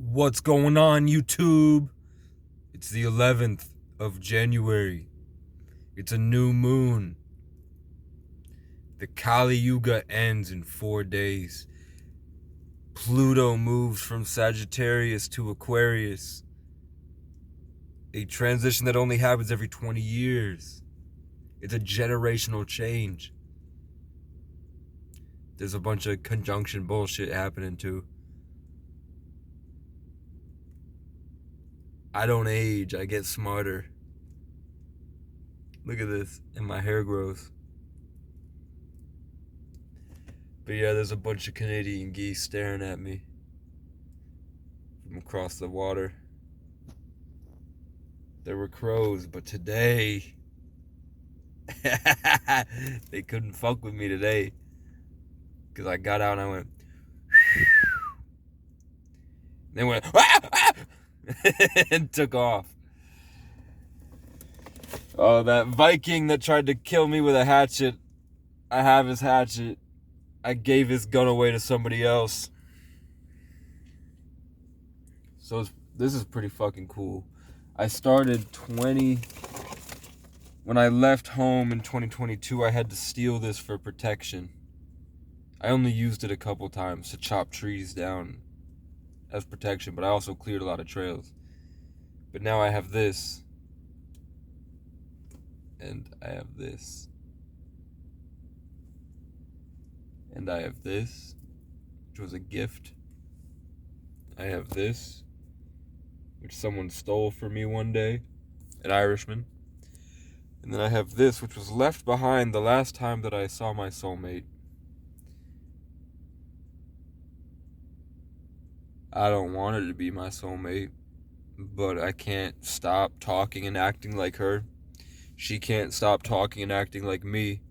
What's going on, YouTube? It's the 11th of January. It's a new moon. The Kali Yuga ends in 4 days. Pluto moves from Sagittarius to Aquarius. A transition that only happens every 20 years. It's a generational change. There's a bunch of conjunction bullshit happening too. I don't age, I get smarter. Look at this, and my hair grows. But yeah, there's a bunch of Canadian geese staring at me from across the water. There were crows, but today, they couldn't fuck with me today. Because I got out and I went, they went, and took off. Oh, that Viking that tried to kill me with a hatchet, I have his hatchet. I gave his gun away to somebody else. So this is pretty fucking cool. I started when I left home in 2022, I had to steal this for protection. I only used it a couple times to chop trees down as protection, but I also cleared a lot of trails. But now I have this. And I have this. And I have this, which was a gift. I have this, which someone stole from me one day, an Irishman. And then I have this, which was left behind the last time that I saw my soulmate. I don't want her to be my soulmate, but I can't stop talking and acting like her. She can't stop talking and acting like me.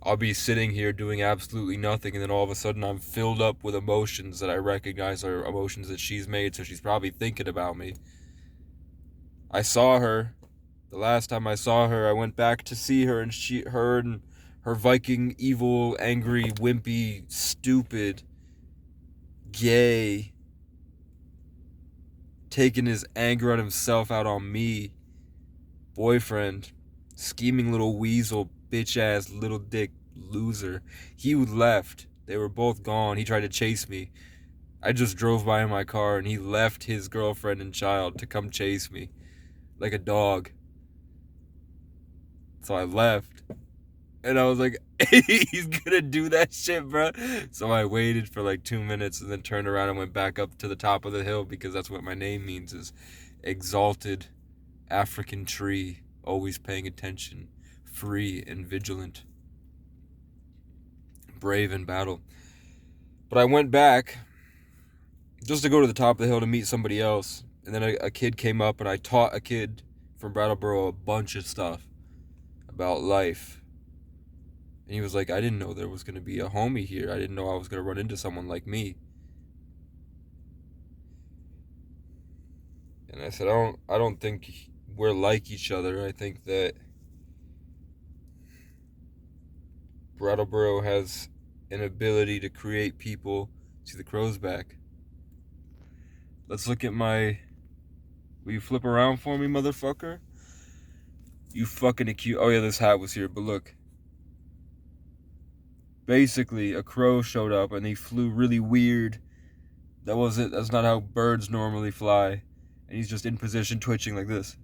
I'll be sitting here doing absolutely nothing, and then all of a sudden I'm filled up with emotions that I recognize are emotions that she's made, so she's probably thinking about me. I saw her. The last time I saw her, I went back to see her, and her and her Viking, evil, angry, wimpy, stupid, gay, taking his anger on himself out on me, boyfriend, scheming little weasel, bitch-ass, little dick loser. He left. They were both gone. He tried to chase me. I just drove by in my car, and he left his girlfriend and child to come chase me like a dog. So I left, and I was like, he's gonna do that shit, bro. So I waited for like 2 minutes and then turned around and went back up to the top of the hill, because that's what my name means, is exalted African tree, always paying attention, free and vigilant, brave in battle. But I went back just to go to the top of the hill to meet somebody else, and then a kid came up, and I taught a kid from Brattleboro a bunch of stuff about life. And he was like, I didn't know there was going to be a homie here. I didn't know I was going to run into someone like me. And I said, I don't think we're like each other. I think that Brattleboro has an ability to create people. See, the crow's back. Let's look at will you flip around for me, motherfucker? You fucking accuse. Oh yeah, this hat was here, but look. Basically, a crow showed up and he flew really weird. That was it. That's not how birds normally fly. And he's just in position, twitching like this,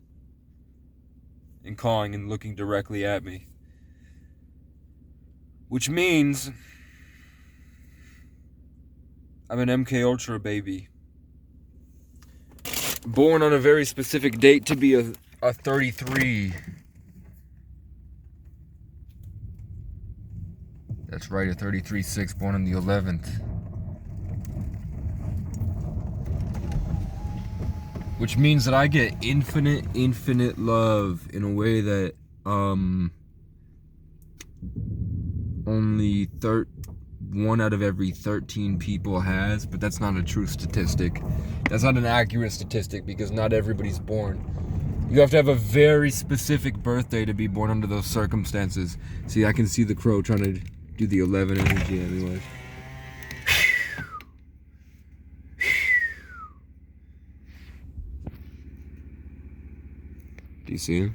and cawing and looking directly at me. Which means I'm an MK Ultra baby. Born on a very specific date to be a 33. That's right, a 33-6, born on the 11th. Which means that I get infinite love in a way that only 1 out of every 13 people has, but that's not a true statistic. That's not an accurate statistic, because not everybody's born. You have to have a very specific birthday to be born under those circumstances. See, I can see the crow trying to do the 11 energy anyway. You see?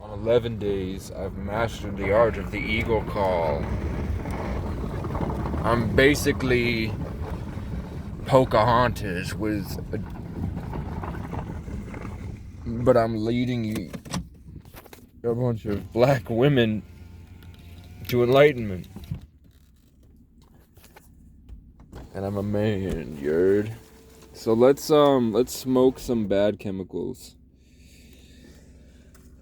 On 11 days, I've mastered the art of the eagle call. I'm basically Pocahontas but I'm leading a bunch of black women to enlightenment. And I'm a man, yerd. So let's smoke some bad chemicals.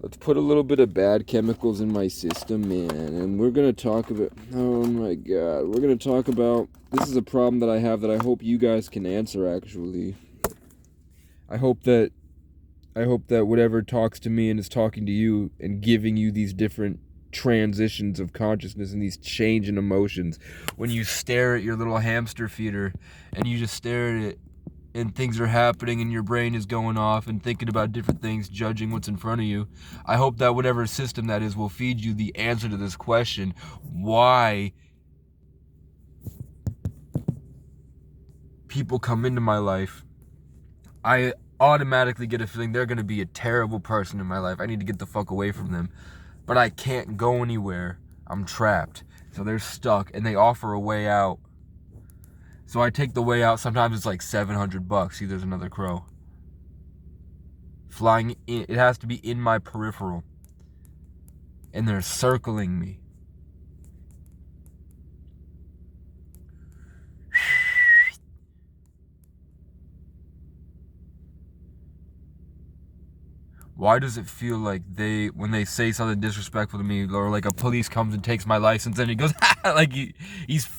Let's put a little bit of bad chemicals in my system, man. And we're gonna talk about, oh my god, we're gonna talk about, this is a problem that I have that I hope you guys can answer, actually. I hope that whatever talks to me and is talking to you and giving you these different transitions of consciousness and these change in emotions, when you stare at your little hamster feeder and you just stare at it and things are happening and your brain is going off and thinking about different things, judging what's in front of you, I hope that whatever system that is will feed you the answer to this question: why people come into my life. I automatically get a feeling they're going to be a terrible person in my life. I need to get the fuck away from them. But I can't go anywhere. I'm trapped. So they're stuck and they offer a way out. So I take the way out. Sometimes it's like $700. See, there's another crow. Flying in, it has to be in my peripheral. And they're circling me. Why does it feel like when they say something disrespectful to me, or like a police comes and takes my license and he goes, like he's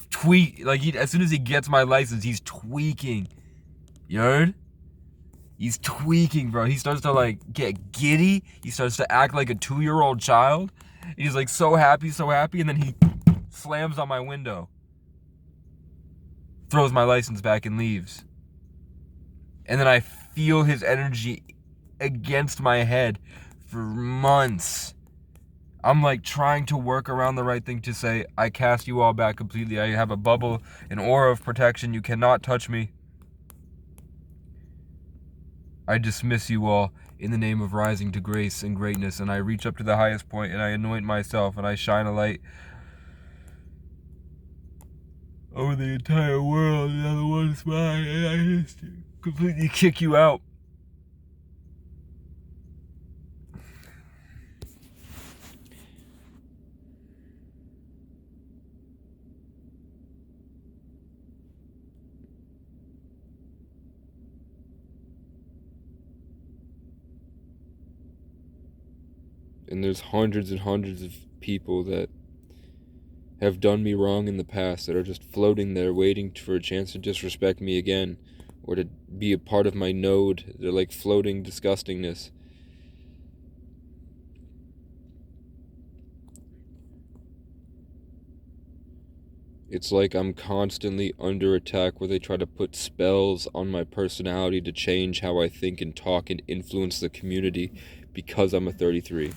as soon as he gets my license, he's tweaking. You heard? He's tweaking, bro. He starts to like get giddy. He starts to act like a 2-year-old child. He's like so happy, and then he slams on my window, throws my license back and leaves. And then I feel his energy against my head for months. I'm like trying to work around the right thing to say, I cast you all back completely. I have a bubble, an aura of protection. You cannot touch me. I dismiss you all in the name of rising to grace and greatness, and I reach up to the highest point and I anoint myself and I shine a light over the entire world, and other one's mine, and I just completely kick you out. And there's hundreds and hundreds of people that have done me wrong in the past that are just floating there waiting for a chance to disrespect me again, or to be a part of my node. They're like floating disgustingness. It's like I'm constantly under attack where they try to put spells on my personality to change how I think and talk and influence the community because I'm a 33.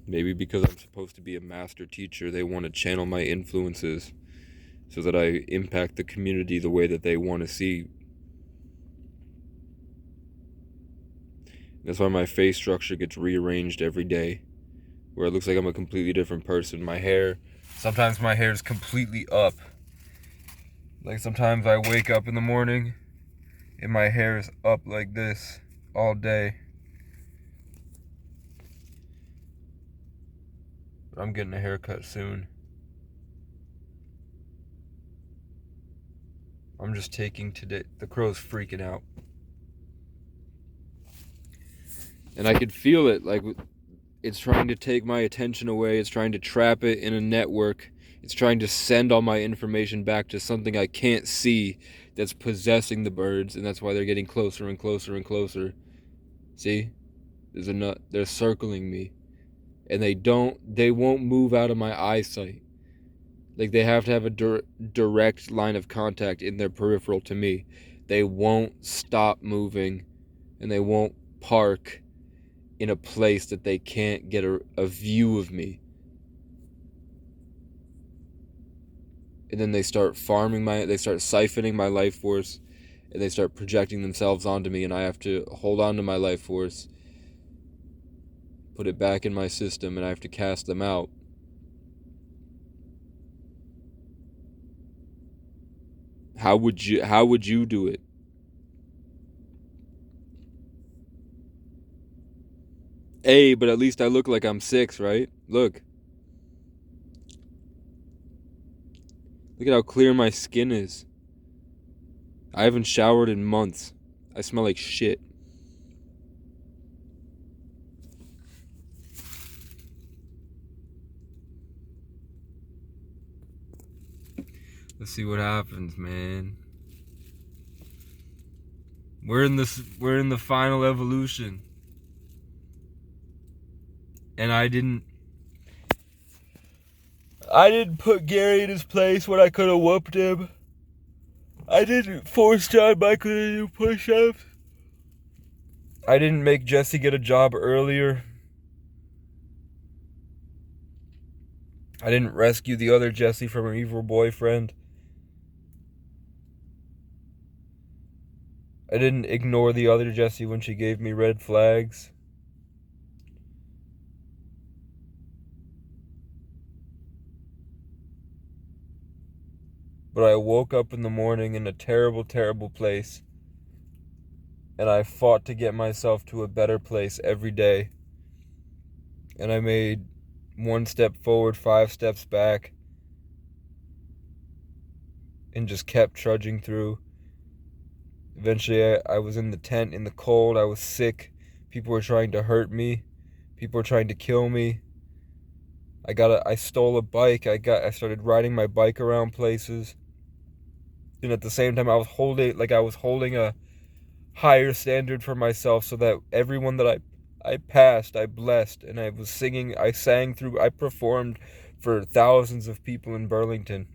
Maybe because I'm supposed to be a master teacher, they want to channel my influences so that I impact the community the way that they want to see. That's why my face structure gets rearranged every day, where it looks like I'm a completely different person. My hair, sometimes my hair is completely up. Like sometimes I wake up in the morning and my hair is up like this all day. I'm getting a haircut soon. I'm just taking today. The crow's freaking out. And I could feel it, like it's trying to take my attention away. It's trying to trap it in a network. It's trying to send all my information back to something I can't see that's possessing the birds, and that's why they're getting closer and closer and closer. See? There's a nut. They're circling me. And they won't move out of my eyesight. Like they have to have a direct line of contact in their peripheral to me. They won't stop moving, and they won't park, in a place that they can't get a view of me. And then they start they start siphoning my life force, and they start projecting themselves onto me, and I have to hold on to my life force, put it back in my system, and I have to cast them out. How would you do it? Hey, but at least I look like I'm 6, right? Look at how clear my skin is. I haven't showered in months. I smell like shit. Let's see what happens, man. We're in the final evolution. And I didn't put Gary in his place when I could have whooped him. I didn't force John Michael to do push-ups. I didn't make Jesse get a job earlier. I didn't rescue the other Jesse from her evil boyfriend. I didn't ignore the other Jesse when she gave me red flags. But I woke up in the morning in a terrible, terrible place. And I fought to get myself to a better place every day. And I made 1 step forward, 5 steps back. And just kept trudging through. Eventually, I was in the tent in the cold. I was sick. People were trying to hurt me. People were trying to kill me. I stole a bike. I started riding my bike around places. And at the same time, I was holding a higher standard for myself, so that everyone that I passed, I blessed, and I performed for thousands of people in Burlington.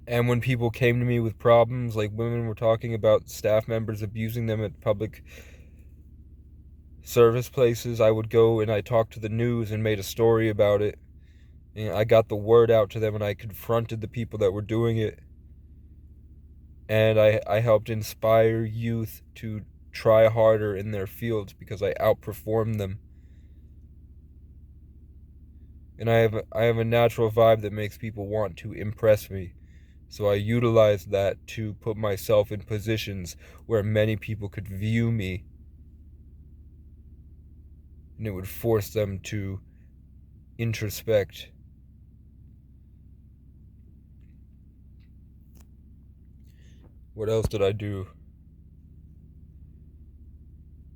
And when people came to me with problems, like women were talking about staff members abusing them at public service places, I would go and I talked to the news and made a story about it. And I got the word out to them, and I confronted the people that were doing it. And I helped inspire youth to try harder in their fields because I outperformed them. And I have a natural vibe that makes people want to impress me. So I utilized that to put myself in positions where many people could view me. And it would force them to introspect. What else did I do?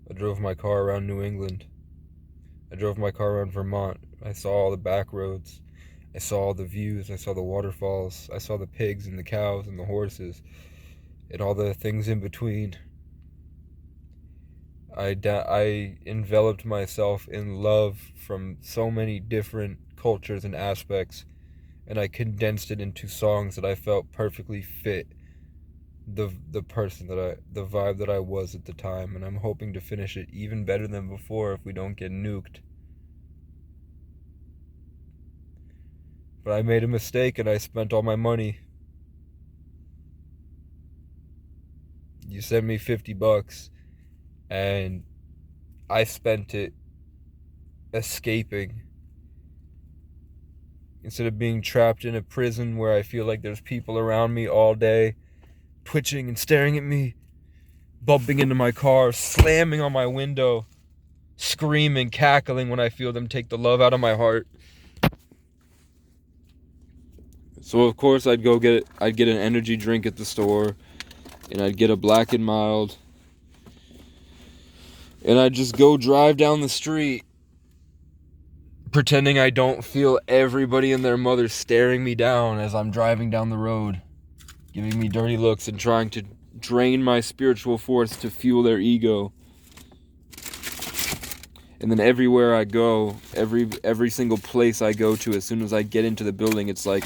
I drove my car around New England. I drove my car around Vermont. I saw all the back roads. I saw all the views. I saw the waterfalls. I saw the pigs and the cows and the horses and all the things in between. I enveloped myself in love from so many different cultures and aspects, and I condensed it into songs that I felt perfectly fit the vibe that I was at the time, and I'm hoping to finish it even better than before if we don't get nuked. But I made a mistake and I spent all my money. You sent me $50 and I spent it escaping instead of being trapped in a prison where I feel like there's people around me all day twitching and staring at me, bumping into my car, slamming on my window, screaming, cackling when I feel them take the love out of my heart. So of course I'd get an energy drink at the store, and I'd get a Black and Mild, and I'd just go drive down the street pretending I don't feel everybody and their mother staring me down as I'm driving down the road, giving me dirty looks and trying to drain my spiritual force to fuel their ego. And then everywhere I go, every single place I go to, as soon as I get into the building, it's like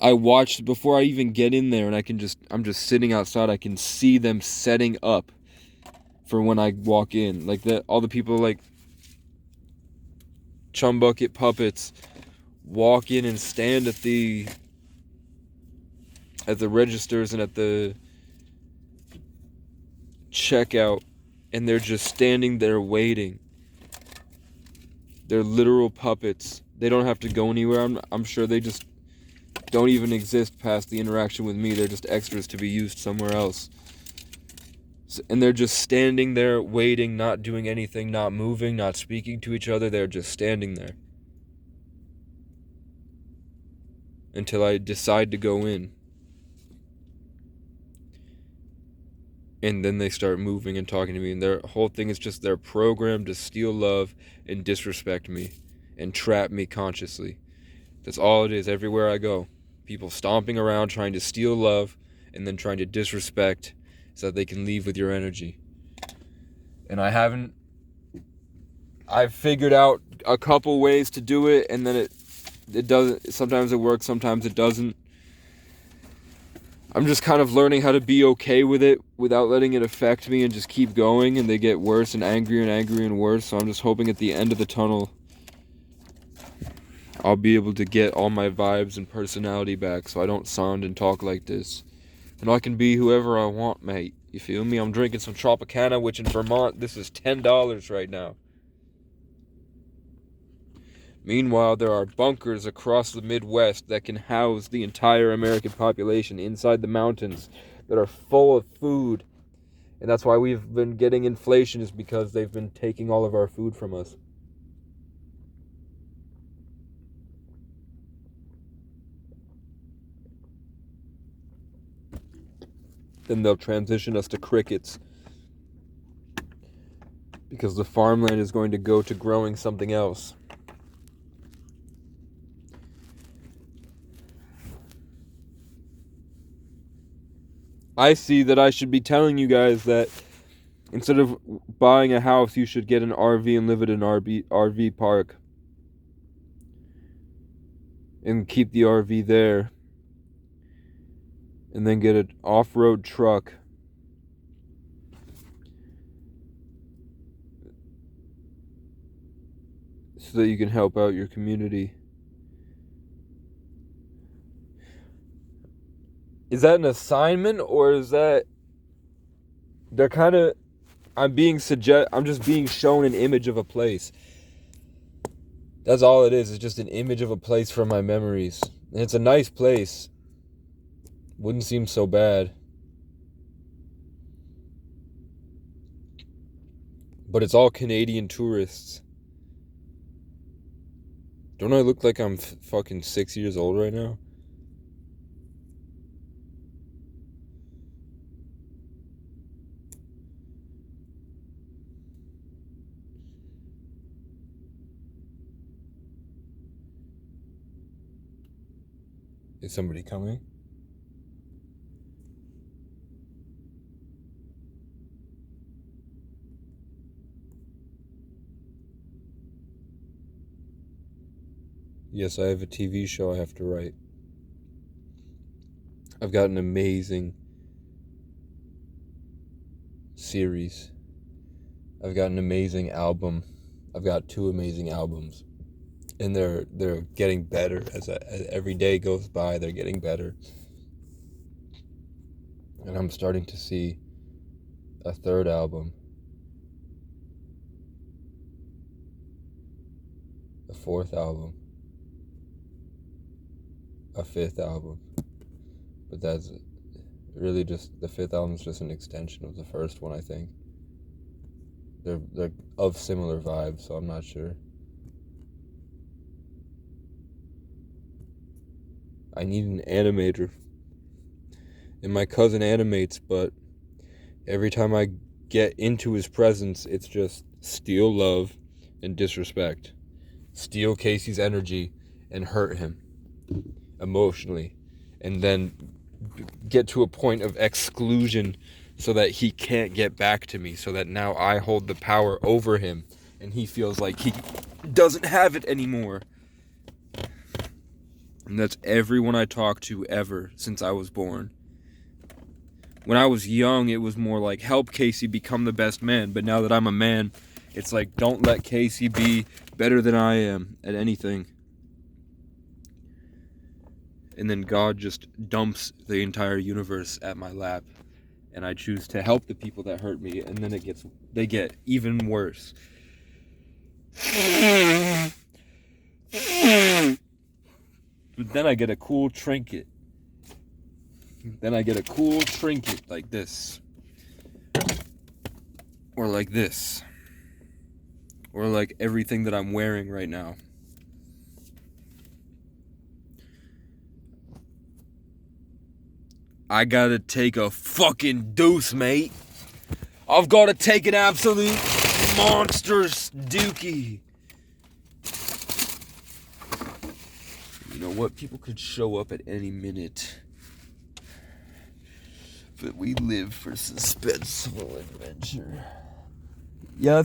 I watched before I even get in there, and I'm just sitting outside. I can see them setting up for when I walk in. Like all the people like Chum Bucket Puppets walk in and stand at the registers and at the checkout, and they're just standing there waiting. They're literal puppets. They don't have to go anywhere. I'm sure they just don't even exist past the interaction with me. They're just extras to be used somewhere else. And they're just standing there waiting, not doing anything, not moving, not speaking to each other. They're just standing there until I decide to go in. And then they start moving and talking to me, and their whole thing is just they're programmed to steal love and disrespect me and trap me consciously. That's all it is everywhere I go. People stomping around trying to steal love and then trying to disrespect so that they can leave with your energy. And I've figured out a couple ways to do it, and then it doesn't, sometimes it works, sometimes it doesn't. I'm just kind of learning how to be okay with it without letting it affect me and just keep going, and they get worse and angrier and angrier and worse. So I'm just hoping at the end of the tunnel I'll be able to get all my vibes and personality back so I don't sound and talk like this. And I can be whoever I want, mate. You feel me? I'm drinking some Tropicana, which in Vermont, this is $10 right now. Meanwhile, there are bunkers across the Midwest that can house the entire American population inside the mountains that are full of food. And that's why we've been getting inflation, is because they've been taking all of our food from us. Then they'll transition us to crickets, because the farmland is going to go to growing something else. I see that I should be telling you guys that instead of buying a house, you should get an RV and live at an RV park. And keep the RV there. And then get an off-road truck. So that you can help out your community. Is that an assignment, or is that... They're kind of... I'm just being shown an image of a place. That's all it is. It's just an image of a place from my memories. And it's a nice place. Wouldn't seem so bad. But it's all Canadian tourists. Don't I look like I'm fucking 6 years old right now? Is somebody coming? Yes, I have a TV show I have to write. I've got an amazing series. I've got an amazing album. I've got 2 amazing albums. And they're getting better as every day goes by. They're getting better, and I'm starting to see a 3rd album, a 4th album, a 5th album. But that's really just, the 5th album is just an extension of the first one, I think. They're of similar vibes, so I'm not sure. I need an animator. And my cousin animates, but every time I get into his presence, it's just steal love and disrespect. Steal Casey's energy and hurt him emotionally. And then get to a point of exclusion so that he can't get back to me, so that now I hold the power over him and he feels like he doesn't have it anymore. And that's everyone I talked to ever since I was born. When I was young, it was more like, help Casey become the best man. But now that I'm a man, it's like, don't let Casey be better than I am at anything. And then God just dumps the entire universe at my lap. And I choose to help the people that hurt me. And then they get even worse. But then I get a cool trinket. Like this. Or like this. Or like everything that I'm wearing right now. I gotta take a fucking deuce, mate. I've gotta take an absolute monstrous dookie. You know what? People could show up at any minute. But we live for suspenseful adventure. Yeah, that's